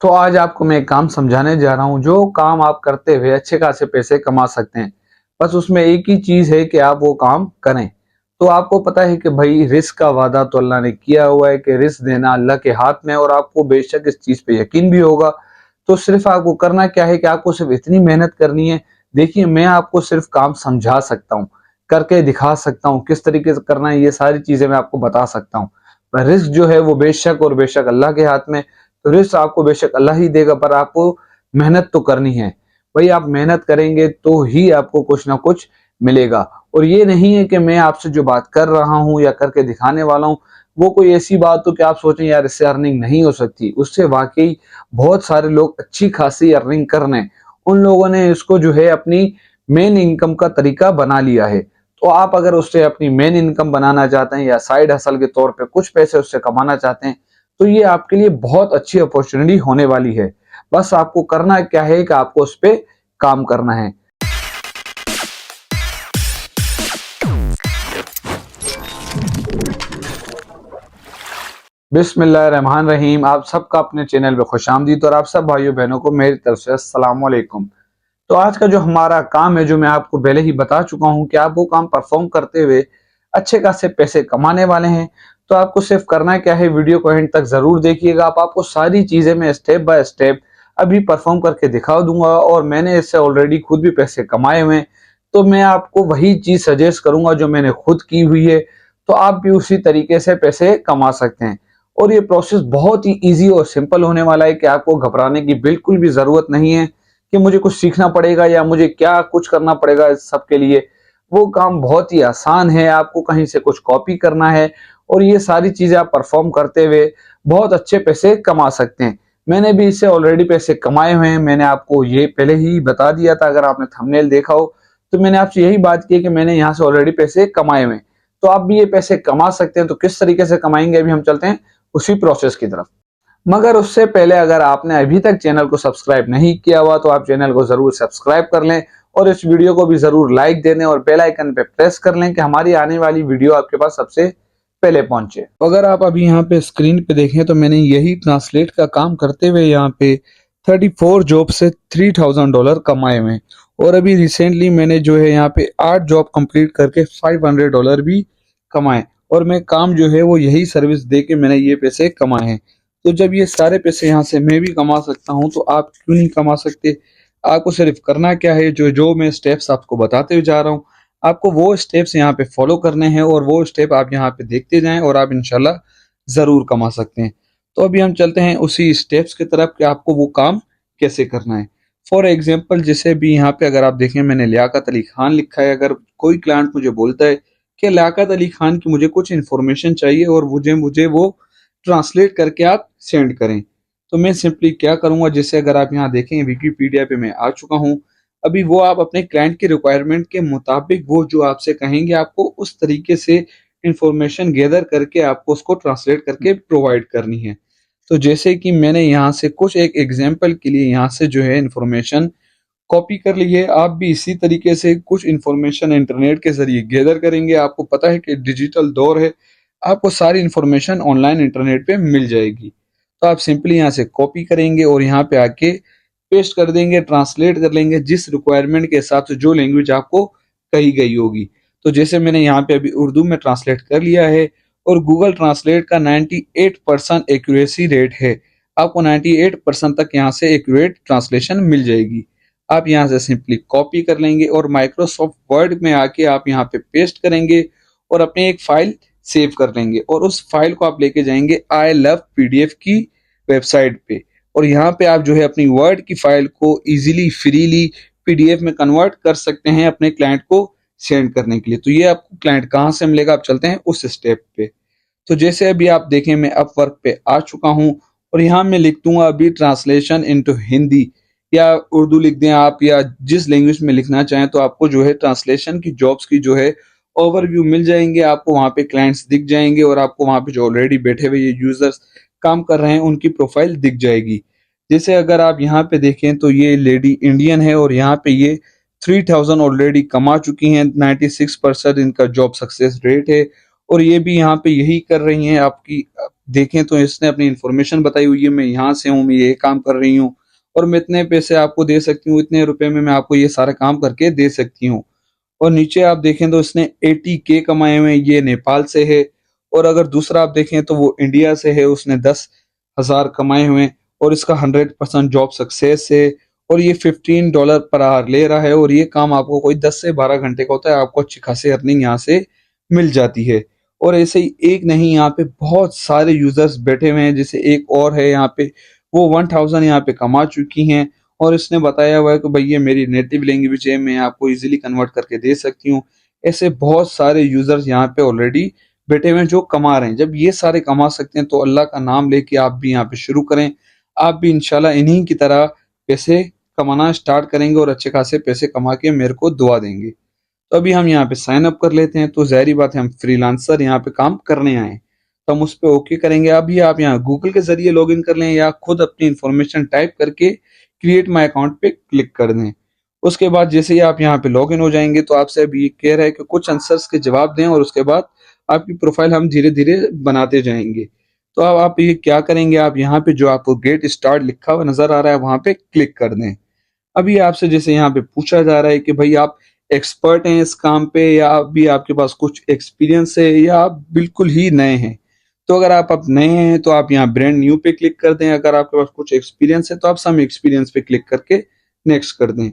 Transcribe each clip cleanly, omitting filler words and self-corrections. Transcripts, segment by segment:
तो आज आपको मैं एक काम समझाने जा रहा हूँ, जो काम आप करते हुए अच्छे खासे पैसे कमा सकते हैं। बस उसमें एक ही चीज़ है कि आप वो काम करें। तो आपको पता है कि भाई रिस्क का वादा तो अल्लाह ने किया हुआ है कि रिस्क देना अल्लाह के हाथ में है और आपको बेशक इस चीज़ पे यकीन भी होगा। तो सिर्फ़ आपको करना क्या है कि आपको सिर्फ़ इतनी मेहनत करनी है। देखिए, मैं आपको सिर्फ़ काम समझा सकता हूँ, करके दिखा सकता हूँ, किस तरीके से करना है ये सारी चीज़ें मैं आपको बता सकता हूँ। पर रिस्क जो है वो बेशक और बेशक अल्लाह के हाथ में। तो रिस्क आपको बेशक अल्लाह ही देगा, पर आपको मेहनत तो करनी है। भाई आप मेहनत करेंगे तो ही आपको कुछ ना कुछ मिलेगा। और ये नहीं है कि मैं आपसे जो बात कर रहा हूँ या करके दिखाने वाला हूँ, वो कोई ऐसी बात हो कि आप सोचें यार इससे अर्निंग नहीं हो सकती। उससे वाक़ई बहुत सारे लोग अच्छी खासी अर्निंग कर रहे हैं। उन लोगों ने इसको जो है अपनी मेन इनकम का तरीका बना लिया है। तो आप अगर उससे अपनी मेन इनकम बनाना चाहते हैं या साइड हसल के तौर पे कुछ पैसे उससे कमाना चाहते हैं, तो ये आपके लिए बहुत अच्छी अपॉर्चुनिटी होने वाली है। बस आपको करना क्या है कि आपको उस पे काम करना है। बिस्मिल्लाहिर्रहमानिर्रहीम। आप सबका अपने चैनल पे खुशामदीद और आप सब भाइयों बहनों को मेरी तरफ से अस्सलाम वालेकुम। तो आज का जो हमारा काम है, जो मैं आपको पहले ही बता चुका हूँ कि आप वो काम परफॉर्म करते हुए अच्छे खासे पैसे कमाने वाले हैं। तो आपको सिर्फ करना क्या है, वीडियो को एंड तक जरूर देखिएगा। आप आपको सारी चीजें मैं स्टेप बाय स्टेप अभी परफॉर्म करके दिखा दूंगा और मैंने इससे ऑलरेडी खुद भी पैसे कमाए हुए हैं। तो मैं आपको वही चीज सजेस्ट करूंगा जो मैंने खुद की हुई है। तो आप भी उसी तरीके से पैसे कमा सकते हैं। और ये प्रोसेस बहुत ही ईजी और सिंपल होने वाला है कि आपको घबराने की बिल्कुल भी जरूरत नहीं है कि मुझे कुछ सीखना पड़ेगा या मुझे क्या कुछ करना पड़ेगा इस सब के लिए। वो काम बहुत ही आसान है, आपको कहीं से कुछ कॉपी करना है और ये सारी चीजें आप परफॉर्म करते हुए बहुत अच्छे पैसे कमा सकते हैं। मैंने भी इससे ऑलरेडी पैसे कमाए हुए हैं, मैंने आपको ये पहले ही बता दिया था। अगर आपने थंबनेल देखा हो तो मैंने आपसे यही बात की कि मैंने यहाँ से ऑलरेडी पैसे कमाए हुए हैं। तो आप भी ये पैसे कमा सकते हैं। तो किस तरीके से कमाएंगे, अभी हम चलते हैं उसी प्रोसेस की तरफ। मगर उससे पहले अगर आपने अभी तक चैनल को सब्सक्राइब नहीं किया हुआ तो आप चैनल को जरूर सब्सक्राइब कर लें और इस वीडियो को भी जरूर लाइक दे दें और बेल आइकन पे प्रेस कर लें कि हमारी आने वाली वीडियो आपके पास सबसे पहले पहुंचे। अगर आप अभी यहाँ पे स्क्रीन पे देखें तो मैंने यही ट्रांसलेट का काम करते हुए यहाँ पे 34 जॉब से $3000 कमाए हुए हैं। और अभी रिसेंटली मैंने जो है यहाँ पे 8 जॉब कंप्लीट करके $500 भी कमाए। और मैं काम जो है वो यही सर्विस दे के मैंने ये पैसे कमाए हैं। तो जब ये सारे पैसे यहाँ से मैं भी कमा सकता हूँ तो आप क्यों नहीं कमा सकते। आपको सिर्फ करना क्या है, जो जो मैं स्टेप्स आपको बताते हुए जा रहा हूँ, आपको वो स्टेप्स यहाँ पे फॉलो करने हैं और वो स्टेप आप यहाँ पे देखते जाएं और आप इंशाल्लाह जरूर कमा सकते हैं। तो अभी हम चलते हैं उसी स्टेप्स की तरफ कि आपको वो काम कैसे करना है। फॉर एग्जाम्पल, जैसे भी यहाँ पे अगर आप देखें मैंने लियाकत अली खान लिखा है। अगर कोई क्लाइंट मुझे बोलता है कि लियाकत अली खान की मुझे कुछ इन्फॉर्मेशन चाहिए और मुझे मुझे वो ट्रांसलेट करके आप सेंड करें, तो मैं सिंपली क्या करूंगा, जैसे अगर आप यहाँ देखें विकिपीडिया पे मैं आ चुका हूँ। अभी वो आप अपने क्लाइंट के रिक्वायरमेंट के मुताबिक वो जो आपसे कहेंगे आपको उस तरीके से इंफॉर्मेशन गैदर करके आपको उसको ट्रांसलेट करके प्रोवाइड करनी है। तो जैसे कि मैंने यहाँ से कुछ एक एग्जांपल के लिए यहाँ से जो है इंफॉर्मेशन कॉपी कर ली है, आप भी इसी तरीके से कुछ इंफॉर्मेशन इंटरनेट के जरिए गैदर करेंगे। आपको पता है कि डिजिटल दौर है, आपको सारी इंफॉर्मेशन ऑनलाइन इंटरनेट पे मिल जाएगी। तो आप सिंपली यहाँ से कॉपी करेंगे और यहाँ पे आके पेस्ट कर देंगे, ट्रांसलेट कर लेंगे जिस रिक्वायरमेंट के हिसाब से जो लैंग्वेज आपको कही गई होगी। तो जैसे मैंने यहाँ पे अभी उर्दू में ट्रांसलेट कर लिया है और गूगल ट्रांसलेट का 98% एक्यूरेसी रेट है। आपको 98% तक यहाँ से एक्यूरेट ट्रांसलेशन मिल जाएगी। आप यहाँ से सिंपली कॉपी कर लेंगे और माइक्रोसॉफ्ट वर्ड में आके आप यहाँ पे पेस्ट करेंगे और अपनी एक फाइल सेव कर लेंगे और उस फाइल को आप लेके जाएंगे आई लव पीडीएफ की वेबसाइट पे। और यहाँ पे आप जो है अपनी वर्ड की फाइल को इजीली फ्रीली पीडीएफ में कन्वर्ट कर सकते हैं अपने क्लाइंट को सेंड करने के लिए। तो ये आपको क्लाइंट कहाँ से मिलेगा, आप चलते हैं उस स्टेप पे। तो जैसे अभी आप देखें मैं अपवर्क पे आ चुका हूँ और यहाँ मैं लिख दूंगा अभी ट्रांसलेशन इनटू हिंदी या उर्दू लिख दें आप, या जिस लैंग्वेज में लिखना चाहें। तो आपको जो है ट्रांसलेशन की जॉब्स की जो है ओवरव्यू मिल जाएंगे, आपको वहाँ पे क्लाइंट्स दिख जाएंगे और आपको वहाँ पे जो ऑलरेडी बैठे हुए ये यूजर्स काम कर रहे हैं उनकी प्रोफाइल दिख जाएगी। जैसे अगर आप यहाँ पे देखें तो ये लेडी इंडियन है और यहाँ पे ये 3000 ऑलरेडी कमा चुकी हैं। 96% इनका जॉब सक्सेस रेट है और ये भी यहाँ पे यही कर रही हैं, आपकी देखें तो इसने अपनी इन्फॉर्मेशन बताई हुई है, मैं यहाँ से हूँ, मैं ये काम कर रही हूँ और मैं इतने पैसे आपको दे सकती हूँ, इतने रुपए में मैं आपको ये सारा काम करके दे सकती हूँ। और नीचे आप देखें तो इसने 80K कमाए हुए हैं, ये नेपाल से है। और अगर दूसरा आप देखें तो वो इंडिया से है, उसने 10,000 कमाए हुए हैं और इसका 100% जॉब सक्सेस है और ये $15 पर आवर ले रहा है और ये काम आपको कोई 10 से 12 घंटे का होता है, आपको अच्छी खासी अर्निंग यहाँ से मिल जाती है। और ऐसे ही एक नहीं, यहाँ पे बहुत सारे यूजर्स बैठे हुए हैं, जैसे एक और है यहाँ पे, वो 1000 यहाँ पे कमा चुकी हैं और इसने बताया हुआ है कि भाई ये मेरी नेटिव लैंग्वेज है, मैं आपको इजीली कन्वर्ट करके दे सकती हूँ। ऐसे बहुत सारे यूजर्स यहाँ पे ऑलरेडी बैठे हुए हैं जो कमा रहे हैं। जब ये सारे कमा सकते हैं तो अल्लाह का नाम लेके आप भी यहाँ पे शुरू करें, आप भी इंशाल्लाह इन्हीं की तरह पैसे कमाना स्टार्ट करेंगे और अच्छे खासे पैसे कमा के मेरे को दुआ देंगे। तो अभी हम यहाँ पे साइन अप कर लेते हैं। तो ज़ाहिर बात है हम फ्रीलांसर यहाँ पे काम करने आए हैं, तो हम उस पे ओके करेंगे। अभी आप यहाँ गूगल के जरिए लॉगिन कर लें या खुद अपनी इंफॉर्मेशन टाइप करके क्रिएट माई अकाउंट पे क्लिक कर दें। उसके बाद जैसे ही आप यहाँ पे लॉगिन हो जाएंगे तो आपसे अभी कह रहा है कि कुछ आंसर्स के जवाब दें और उसके बाद आपकी प्रोफाइल हम धीरे धीरे बनाते जाएंगे। तो अब आप ये क्या करेंगे, आप यहाँ पे जो आपको गेट स्टार्ट लिखा हुआ नजर आ रहा है वहां पे क्लिक कर दें। अभी आपसे जैसे यहाँ पे पूछा जा रहा है कि भाई आप एक्सपर्ट हैं इस काम पे या अभी आपके पास कुछ एक्सपीरियंस है या आप बिल्कुल ही नए हैं। तो अगर आप अब नए हैं तो आप यहाँ ब्रांड न्यू पे क्लिक कर दें, अगर आपके पास कुछ एक्सपीरियंस है तो आप सम एक्सपीरियंस पे क्लिक करके नेक्स्ट कर दें।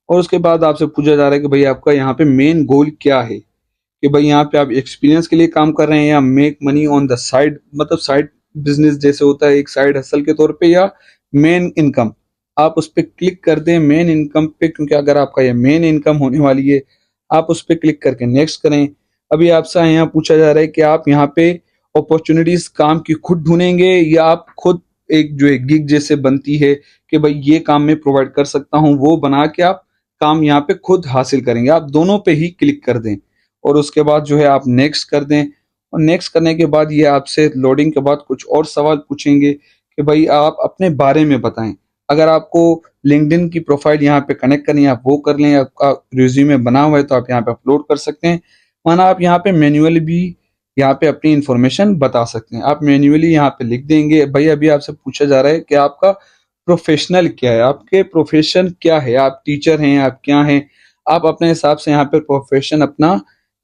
और उसके बाद आपसे पूछा जा रहा है कि भाई आपका यहाँ पे मेन गोल क्या है, कि भाई यहाँ पे आप एक्सपीरियंस के लिए काम कर रहे हैं या make money on the side, मतलब साइड बिजनेस जैसे होता है एक साइड हसल के तौर पे, या मेन इनकम। आप उस पर क्लिक कर दें मेन इनकम पे, क्योंकि अगर आपका ये मेन इनकम होने वाली है आप उस पर क्लिक करके नेक्स्ट करें। अभी आपसे यहाँ पूछा जा रहा है कि आप यहाँ पे अपॉर्चुनिटीज काम की खुद ढूंढेंगे या आप खुद एक जो एक गिग जैसे बनती है कि भाई ये काम मैं प्रोवाइड कर सकता हूँ, वो बना के आप काम यहाँ पे खुद हासिल करेंगे। आप दोनों पे ही क्लिक कर दें और उसके बाद जो है आप नेक्स्ट कर दें। और नेक्स्ट करने के बाद ये आपसे लोडिंग के बाद कुछ और सवाल पूछेंगे कि भाई आप अपने बारे में बताएं। अगर आपको लिंक्डइन की प्रोफाइल यहाँ पे कनेक्ट करनी है आप वो कर लें, आपका रिज्यूमे बना हुआ है तो आप यहाँ पे अपलोड कर सकते हैं, वरना आप यहाँ पे मैन्युअली भी यहाँ पे अपनी इंफॉर्मेशन बता सकते हैं। आप मैन्युअली यहाँ पे लिख देंगे। भाई अभी आपसे पूछा जा रहा है कि आपका प्रोफेशनल क्या है, आपके प्रोफेशन क्या है, आप टीचर हैं, आप क्या हैं। आप अपने हिसाब से यहाँ पे प्रोफेशन अपना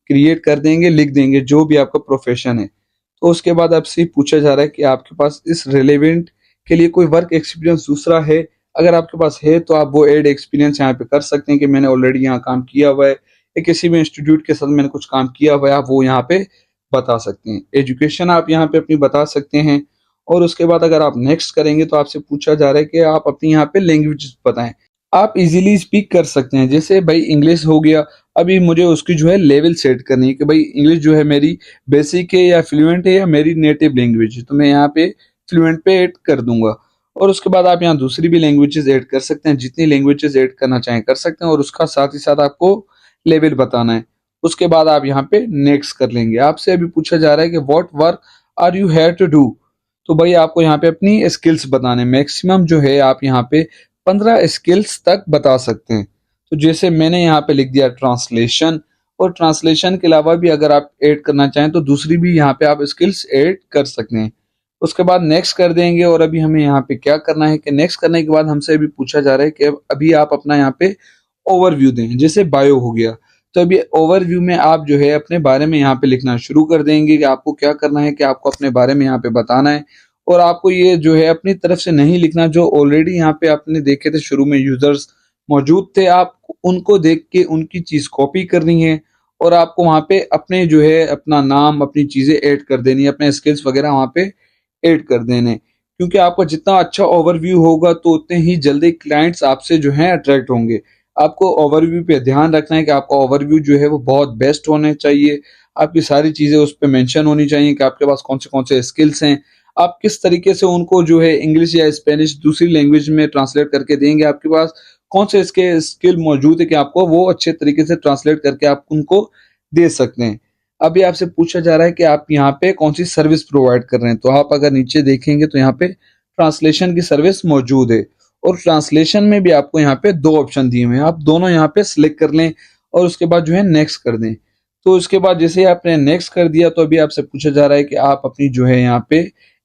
क्रिएट कर देंगे, लिख देंगे जो भी आपका प्रोफेशन है। तो उसके बाद आपसे पूछा जा रहा है कि आपके पास इस रिलेवेंट के लिए कोई वर्क एक्सपीरियंस दूसरा है। अगर आपके पास है तो आप वो एड एक्सपीरियंस यहाँ पे कर सकते हैं कि मैंने ऑलरेडी यहाँ काम किया हुआ है या किसी भी इंस्टीट्यूट के साथ मैंने कुछ काम किया हुआ है, आप वो यहाँ पे बता सकते हैं। एजुकेशन आप यहाँ पे अपनी बता सकते हैं। और उसके बाद अगर आप नेक्स्ट करेंगे तो आपसे पूछा जा रहा है कि आप अपनी यहाँ पे लैंग्वेज बताएं। आप इजीली स्पीक कर सकते हैं, जैसे भाई इंग्लिश हो गया, अभी मुझे उसकी जो है लेवल सेट करनी है कि भाई इंग्लिश जो है मेरी बेसिक है या फ्लुएंट है या मेरी नेटिव लैंग्वेज है, तो मैं यहाँ पे फ्लुएंट पे ऐड कर दूंगा। और उसके बाद आप यहाँ दूसरी भी लैंग्वेजेस ऐड कर सकते हैं, जितनी लैंग्वेजेस ऐड करना चाहें कर सकते हैं और उसका साथ ही साथ आपको लेवल बताना है। उसके बाद आप यहाँ पे नेक्स्ट कर लेंगे। आपसे अभी पूछा जा रहा है कि what work are you here to do. तो भाई आपको यहाँ पे अपनी स्किल्स बताने, मैक्सिमम जो है आप यहाँ पे 15 स्किल्स तक बता सकते हैं। तो जैसे मैंने यहाँ पे लिख दिया ट्रांसलेशन, और ट्रांसलेशन के अलावा भी अगर आप ऐड करना चाहें तो दूसरी भी यहाँ पे आप स्किल्स ऐड कर सकते हैं। उसके बाद नेक्स्ट कर देंगे। और अभी हमें यहाँ पे क्या करना है कि नेक्स्ट करने के बाद हमसे अभी पूछा जा रहा है कि अभी आप अपना यहाँ पे ओवरव्यू दें, जैसे बायो हो गया। तो अभी ओवरव्यू में आप जो है अपने बारे में यहाँ पे लिखना शुरू कर देंगे कि आपको क्या करना है, कि आपको अपने बारे में यहाँ पे बताना है। और आपको ये जो है अपनी तरफ से नहीं लिखना, जो ऑलरेडी यहाँ पे आपने देखे थे शुरू में यूजर्स मौजूद थे, आप उनको देख के उनकी चीज कॉपी करनी है और आपको वहाँ पे अपने जो है अपना नाम, अपनी चीजें ऐड कर देनी है, अपने स्किल्स वगैरह वहाँ पे ऐड कर देने। क्योंकि आपका जितना अच्छा ओवरव्यू होगा तो उतने ही जल्दी क्लाइंट्स आपसे जो है अट्रैक्ट होंगे। आपको ओवरव्यू पे ध्यान रखना है कि आपका ओवरव्यू जो है वो बहुत बेस्ट होने चाहिए। आपकी सारी चीजें उस पर मेंशन होनी चाहिए कि आपके पास कौन से स्किल्स हैं, आप किस तरीके से उनको जो है इंग्लिश या स्पेनिश दूसरी लैंग्वेज में ट्रांसलेट करके देंगे, आपके पास कौन से इसके स्किल मौजूद है कि आपको वो अच्छे तरीके से ट्रांसलेट करके आप उनको दे सकते हैं। अभी आपसे पूछा जा रहा है कि आप यहाँ पे कौन सी सर्विस प्रोवाइड कर रहे हैं। तो आप अगर नीचे देखेंगे तो यहाँ पे ट्रांसलेशन की सर्विस मौजूद है और ट्रांसलेशन में भी आपको यहाँ पे दो ऑप्शन दिए हुए हैं, आप दोनों यहाँ पे सिलेक्ट कर लें और उसके बाद जो है नेक्स्ट कर दें। तो उसके बाद जैसे ही आपने नेक्स्ट कर दिया तो अभी आपसे पूछा जा रहा है कि आप अपनी जो है यहाँ पे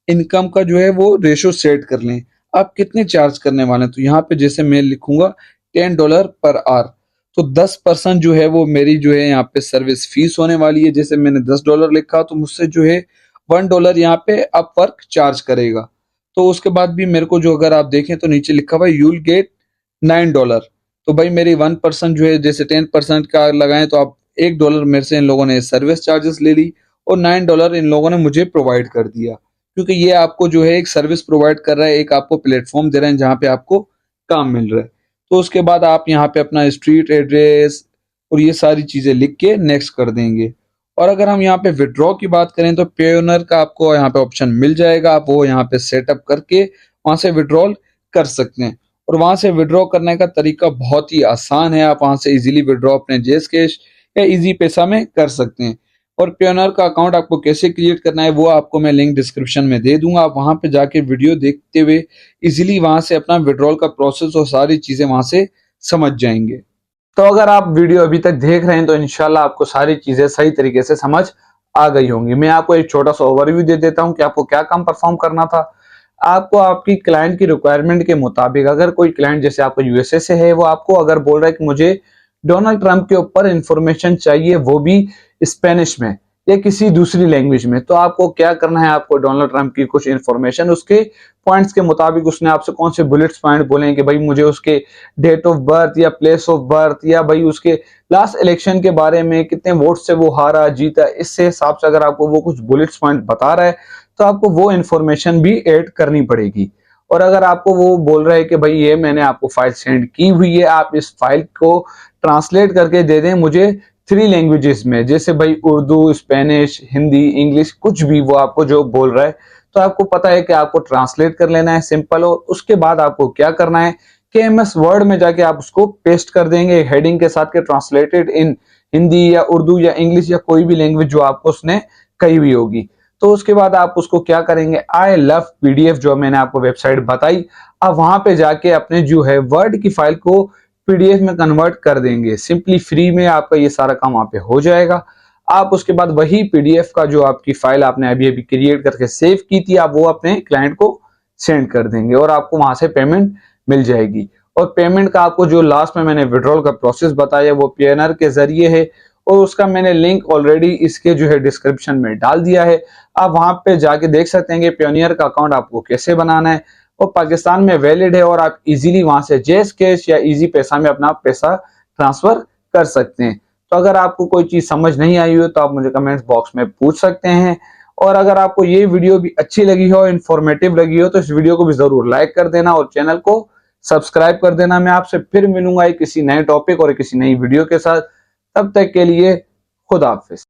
इनकम का जो है वो रेशो सेट कर लें। आप कितने चार्ज करने वाले हैं, तो यहाँ पे जैसे मैं लिखूंगा $10 पर आवर, तो 10% जो है वो मेरी जो है यहाँ पे सर्विस फीस होने वाली है। जैसे मैंने $10 लिखा तो मुझसे जो है $1 यहाँ पे अपवर्क चार्ज करेगा। तो उसके बाद भी मेरे को जो अगर आप देखें तो नीचे लिखा हुआ यूल गेट $9। तो भाई मेरी 1% जो है, जैसे 10% का लगाएं तो आप $1 मेरे से इन लोगों ने सर्विस चार्जेस ले ली और $9 इन लोगों ने मुझे प्रोवाइड कर दिया, क्योंकि ये आपको जो है एक सर्विस प्रोवाइड कर रहा है, एक आपको प्लेटफॉर्म दे रहे हैं जहाँ पे आपको काम मिल रहा है। तो उसके बाद आप यहाँ पे अपना स्ट्रीट एड्रेस और ये सारी चीजें लिख के नेक्स्ट कर देंगे। और अगर हम यहाँ पे विड्रॉ की बात करें तो पेयोनर का आपको यहाँ पे ऑप्शन मिल जाएगा, आप वो यहाँ पे सेटअप करके वहां से विड्रॉल कर सकते हैं। और वहां से विड्रॉ करने का तरीका बहुत ही आसान है, आप वहां से इजीली विड्रॉ अपने जेस कैश या इजी पैसा में कर सकते हैं। और पेयोनर का अकाउंट आपको कैसे क्रिएट करना है वो आपको मैं लिंक डिस्क्रिप्शन में दे दूंगा, आप वहां पे जाके वीडियो देखते हुए इजीली वहां से अपना विड्रॉल का प्रोसेस और सारी चीजें वहां से समझ जाएंगे। तो अगर आप वीडियो अभी तक देख रहे हैं तो इंशाल्लाह आपको सारी चीजें सही तरीके से समझ आ गई होंगी। मैं आपको एक छोटा सा ओवरव्यू दे देता हूं कि आपको क्या काम परफॉर्म करना था। आपको आपकी क्लाइंट की रिक्वायरमेंट के मुताबिक, अगर कोई क्लाइंट जैसे आपको यूएसए से है, वो आपको अगर बोल रहा है कि मुझे डोनाल्ड ट्रंप के ऊपर इंफॉर्मेशन चाहिए, वो भी स्पेनिश में या किसी दूसरी लैंग्वेज में, तो आपको क्या करना है, आपको डोनाल्ड ट्रंप की कुछ इंफॉर्मेशन उसके पॉइंट्स के मुताबिक, उसने आपसे कौन से बुलेट्स पॉइंट बोले हैं कि भाई मुझे उसके डेट ऑफ बर्थ या प्लेस ऑफ बर्थ या भाई उसके लास्ट इलेक्शन के बारे में कितने वोट से वो हारा जीता, इससे हिसाब से अगर आपको वो कुछ बुलेट्स पॉइंट बता रहा है तो आपको वो इंफॉर्मेशन भी ऐड करनी पड़ेगी। और अगर आपको वो बोल रहा है कि भाई ये मैंने आपको फाइल सेंड की हुई है, आप इस फाइल को ट्रांसलेट करके दे दें मुझे 3 लैंग्वेजेस में, जैसे भाई उर्दू, स्पेनिश, हिंदी, इंग्लिश, कुछ भी वो आपको जो बोल रहा है, तो आपको पता है कि आपको ट्रांसलेट कर लेना है सिंपल। और उसके बाद आपको क्या करना है कि एमएस वर्ड में जाके आप उसको पेस्ट कर देंगे हेडिंग के साथ के ट्रांसलेटेड इन हिंदी या उर्दू या इंग्लिश या कोई भी लैंग्वेज जो आपको उसने कही हुई होगी। तो उसके बाद आप उसको क्या करेंगे, आई लव पीडीएफ जो मैंने आपको वेबसाइट बताई, आप वहां पे जाके अपने जो है वर्ड की फाइल को पीडीएफ में कन्वर्ट कर देंगे। सिंपली फ्री में आपका ये सारा काम वहां पे हो जाएगा। आप उसके बाद वही पीडीएफ का जो आपकी फाइल आपने अभी अभी क्रिएट करके सेव की थी, आप वो अपने क्लाइंट को सेंड कर देंगे और आपको वहां से पेमेंट मिल जाएगी। और पेमेंट का आपको जो लास्ट में मैंने विड्रॉल का प्रोसेस बताया वो पेनर के जरिए है, और उसका मैंने लिंक ऑलरेडी इसके जो है डिस्क्रिप्शन में डाल दिया है। आप वहां पे जाके देख सकते हैं कि पेयोनियर का अकाउंट आपको कैसे बनाना है, और पाकिस्तान में वैलिड है और आप इजीली वहां से जेस कैश या इजी पैसा में अपना पैसा ट्रांसफर कर सकते हैं। तो अगर आपको कोई चीज समझ नहीं आई हो तो आप मुझे कमेंट्स बॉक्स में पूछ सकते हैं। और अगर आपको ये वीडियो भी अच्छी लगी हो, इंफॉर्मेटिव लगी हो, तो इस वीडियो को भी जरूर लाइक कर देना और चैनल को सब्सक्राइब कर देना। मैं आपसे फिर मिलूंगा किसी नए टॉपिक और किसी नई वीडियो के साथ। तब तक के लिए खुदा हाफिज।